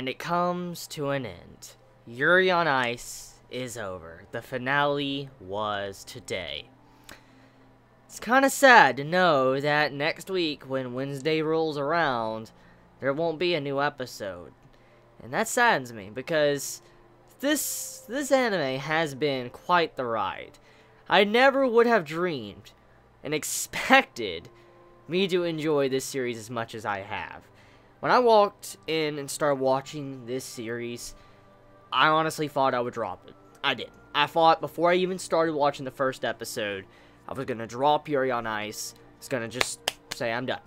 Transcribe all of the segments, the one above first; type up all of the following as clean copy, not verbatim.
And it comes to an end. Yuri on Ice is over. The finale was today. It's kind of sad to know that next week, when Wednesday rolls around, there won't be a new episode. And that saddens me, because this anime has been quite the ride. I never would have dreamed and expected me to enjoy this series as much as I have. When I walked in and started watching this series, I honestly thought I would drop it. I did. I thought before I even started watching the first episode, I was going to drop Yuri on Ice. I was going to just say I'm done.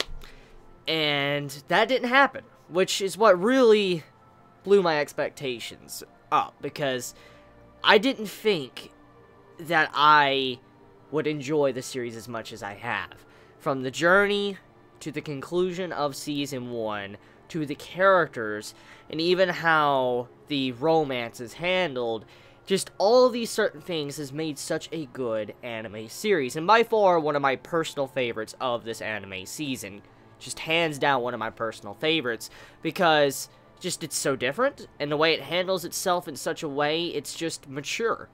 And that didn't happen, which is what really blew my expectations up, because I didn't think that I would enjoy the series as much as I have. From the journey to the conclusion of Season 1, to the characters, and even how the romance is handled, just all of these certain things has made such a good anime series, and by far one of my personal favorites of this anime season. Just hands down one of my personal favorites, because just it's so different, and the way it handles itself in such a way, it's just mature.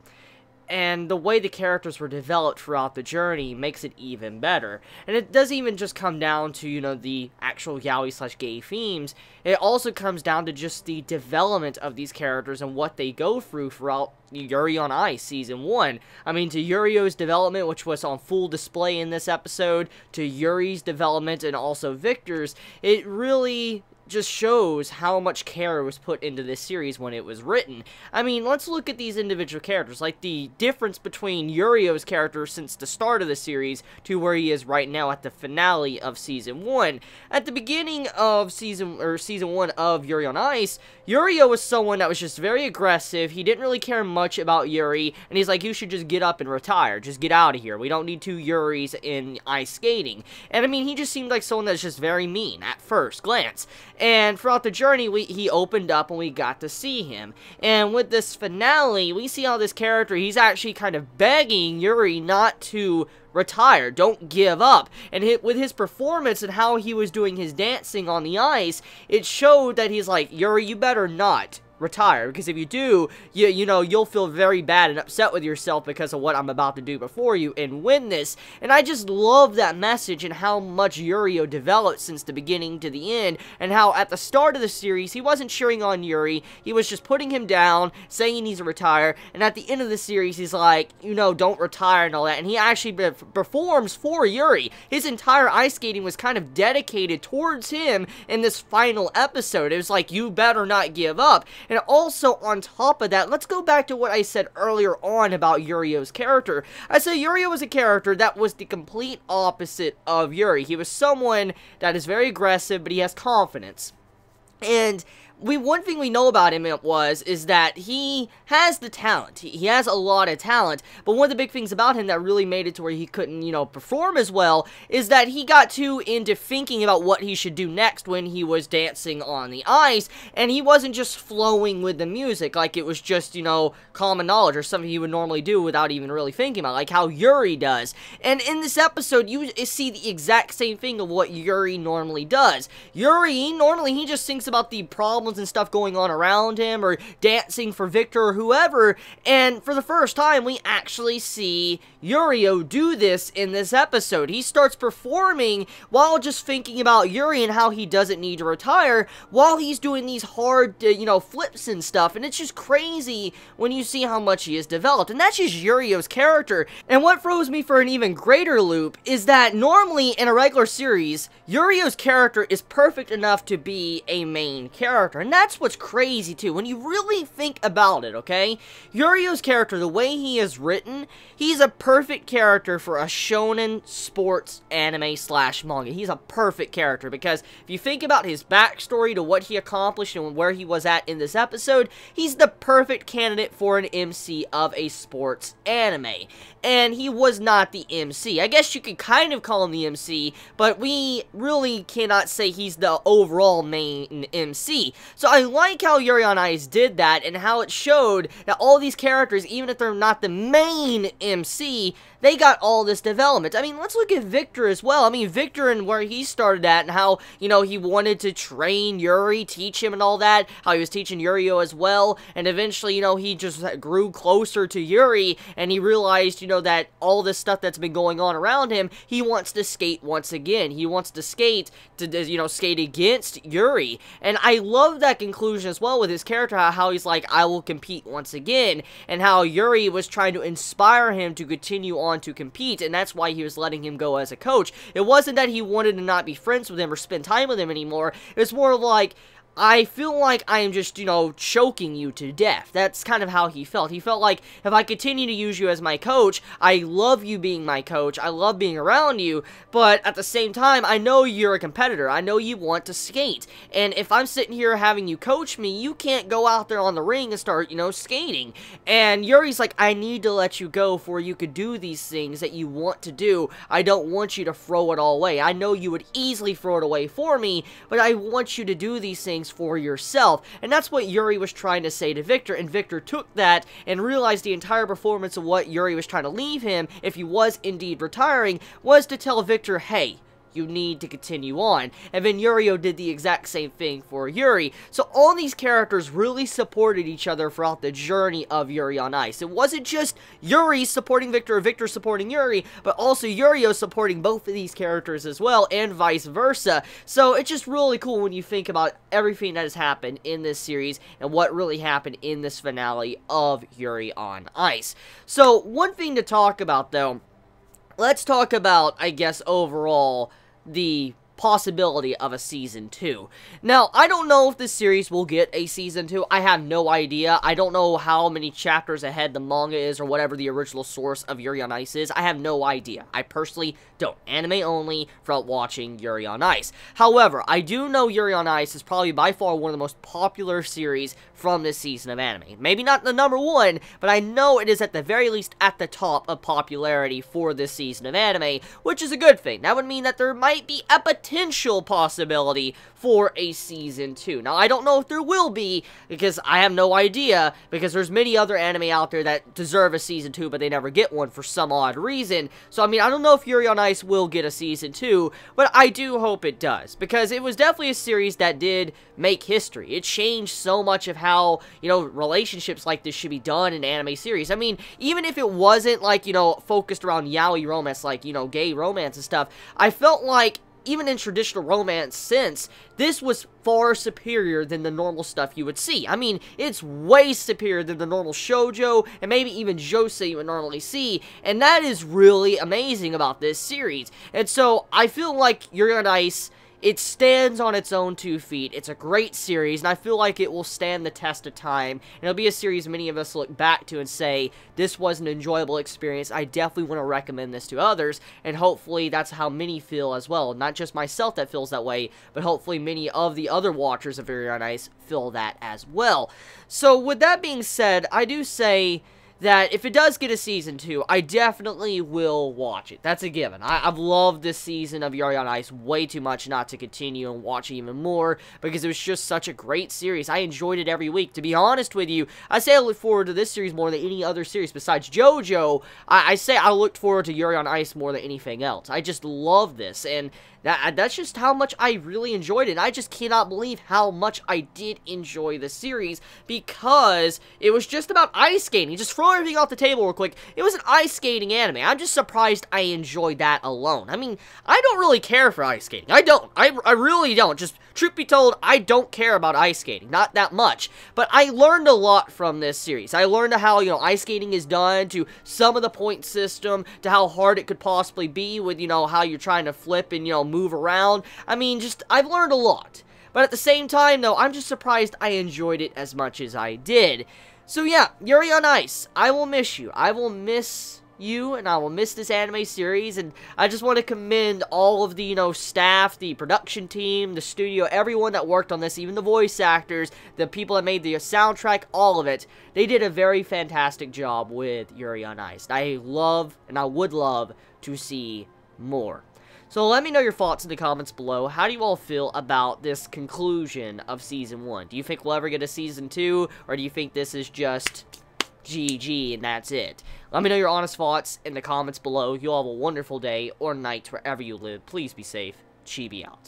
And the way the characters were developed throughout the journey makes it even better. And it doesn't even just come down to, you know, the actual yaoi/gay themes. It also comes down to just the development of these characters and what they go throughout Yuri on Ice Season 1. I mean, to Yurio's development, which was on full display in this episode, to Yuri's development and also Victor's, it really just shows how much care was put into this series when it was written. I mean, let's look at these individual characters, like the difference between Yurio's character since the start of the series to where he is right now at the finale of Season 1. At the beginning of Season 1 of Yuri on Ice, Yurio was someone that was just very aggressive. He didn't really care much about Yuri, and he's like, you should just get up and retire. Just get out of here. We don't need two Yuris in ice skating. And I mean, he just seemed like someone that's just very mean at first glance. And throughout the journey, he opened up and we got to see him. And with this finale, we see how this character, he's actually kind of begging Yuri not to retire, don't give up. And with his performance and how he was doing his dancing on the ice, it showed that he's like, Yuri, you better not retire, because if you do, you know, you'll feel very bad and upset with yourself because of what I'm about to do before you and win this. And I just love that message and how much Yurio developed since the beginning to the end, and how at the start of the series, he wasn't cheering on Yuri, he was just putting him down, saying he needs to retire, and at the end of the series, he's like, you know, don't retire and all that, and he actually performs for Yuri. His entire ice skating was kind of dedicated towards him in this final episode. It was like, you better not give up. And also, on top of that, let's go back to what I said earlier on about Yurio's character. I said Yurio was a character that was the complete opposite of Yuri. He was someone that is very aggressive, but he has confidence. And one thing we know about him is that he has the talent. He has a lot of talent, but one of the big things about him that really made it to where he couldn't, you know, perform as well is that he got too into thinking about what he should do next when he was dancing on the ice, and he wasn't just flowing with the music like it was just, you know, common knowledge or something he would normally do without even really thinking about, like how Yuri does. And in this episode, you see the exact same thing of what Yuri normally does. Yuri, normally, he just thinks about the problems and stuff going on around him, or dancing for Victor or whoever, and for the first time we actually see Yurio do this in this episode. He starts performing while just thinking about Yuri and how he doesn't need to retire, while he's doing these hard, you know, flips and stuff, and it's just crazy when you see how much he has developed, and that's just Yurio's character. And what throws me for an even greater loop is that normally in a regular series, Yurio's character is perfect enough to be a main character, and that's what's crazy too, when you really think about it, okay? Yurio's character, the way he is written, he's a perfect character for a shonen sports anime / manga. He's a perfect character, because if you think about his backstory to what he accomplished and where he was at in this episode, he's the perfect candidate for an MC of a sports anime. And he was not the MC. I guess you could kind of call him the MC, but we really cannot say he's the overall main MC. So I like how Yuri on Ice did that, and how it showed that all these characters, even if they're not the main MC, they got all this development. I mean, let's look at Victor as well. I mean, Victor and where he started at, and how, you know, he wanted to train Yuri, teach him and all that, how he was teaching Yurio as well, and eventually, you know, he just grew closer to Yuri, and he realized, you know, that all this stuff that's been going on around him, he wants to skate once again. He wants to skate to, you know, skate against Yuri, and I love that conclusion as well with his character, how he's like, I will compete once again, and how Yuri was trying to inspire him to continue on to compete, and that's why he was letting him go as a coach. It wasn't that he wanted to not be friends with him or spend time with him anymore. It was more like, I feel like I am just, you know, choking you to death. That's kind of how he felt. He felt like, if I continue to use you as my coach, I love you being my coach, I love being around you, but at the same time, I know you're a competitor, I know you want to skate, and if I'm sitting here having you coach me, you can't go out there on the ring and start, you know, skating. And Yuri's like, I need to let you go for you could do these things that you want to do. I don't want you to throw it all away. I know you would easily throw it away for me, but I want you to do these things for yourself. And that's what Yuri was trying to say to Victor, and Victor took that and realized the entire performance of what Yuri was trying to leave him, if he was indeed retiring, was to tell Victor, hey, you need to continue on. And then Yurio did the exact same thing for Yuri. So all these characters really supported each other throughout the journey of Yuri on Ice. It wasn't just Yuri supporting Victor or Victor supporting Yuri, but also Yurio supporting both of these characters as well, and vice versa. So it's just really cool when you think about everything that has happened in this series and what really happened in this finale of Yuri on Ice. So one thing to talk about though, let's talk about, I guess, overall, the possibility of a Season 2. Now, I don't know if this series will get a Season 2. I have no idea. I don't know how many chapters ahead the manga is, or whatever the original source of Yuri on Ice is. I have no idea. I personally don't. Anime only from watching Yuri on Ice. However, I do know Yuri on Ice is probably by far one of the most popular series from this season of anime. Maybe not the #1, but I know it is at the very least at the top of popularity for this season of anime, which is a good thing. That would mean that there might be a potential possibility for a Season 2. Now, I don't know if there will be, because I have no idea, because there's many other anime out there that deserve a Season 2, but they never get one for some odd reason. So, I mean, I don't know if Yuri on Ice will get a Season 2, but I do hope it does, because it was definitely a series that did make history. It changed so much of how, you know, relationships like this should be done in anime series. I mean, even if it wasn't, like, you know, focused around yaoi romance, like, you know, gay romance and stuff, I felt like even in traditional romance sense, this was far superior than the normal stuff you would see. I mean, it's way superior than the normal shoujo, and maybe even josei you would normally see, and that is really amazing about this series. And so, I feel like Yuri on Ice, it stands on its own 2 feet. It's a great series, and I feel like it will stand the test of time. And it'll be a series many of us look back to and say, this was an enjoyable experience. I definitely want to recommend this to others, and hopefully that's how many feel as well. Not just myself that feels that way, but hopefully many of the other watchers of Yuri on Ice feel that as well. So with that being said, I do say that if it does get a Season 2, I definitely will watch it. That's a given. I've loved this season of Yuri on Ice way too much not to continue and watch it even more, because it was just such a great series. I enjoyed it every week. To be honest with you, I say I look forward to this series more than any other series besides JoJo. I say I looked forward to Yuri on Ice more than anything else. I just love this, and that's just how much I really enjoyed it. And I just cannot believe how much I did enjoy the series, because it was just about ice skating. Just throw everything off the table real quick. It was an ice skating anime. I'm just surprised I enjoyed that alone. I mean, I don't really care for ice skating. I don't. I really don't. Just, truth be told, I don't care about ice skating. Not that much. But I learned a lot from this series. I learned how, you know, ice skating is done, to some of the point system, to how hard it could possibly be with, you know, how you're trying to flip and, you know, move around. I mean, just, I've learned a lot. But at the same time, though, I'm just surprised I enjoyed it as much as I did. So yeah, Yuri on Ice, I will miss you. I will miss you, and I will miss this anime series, and I just want to commend all of the, you know, staff, the production team, the studio, everyone that worked on this, even the voice actors, the people that made the soundtrack, all of it. They did a very fantastic job with Yuri on Ice. I love, and I would love, to see more. So let me know your thoughts in the comments below. How do you all feel about this conclusion of Season 1? Do you think we'll ever get a Season 2, or do you think this is just GG and that's it? Let me know your honest thoughts in the comments below. You all have a wonderful day or night wherever you live. Please be safe. Chibi out.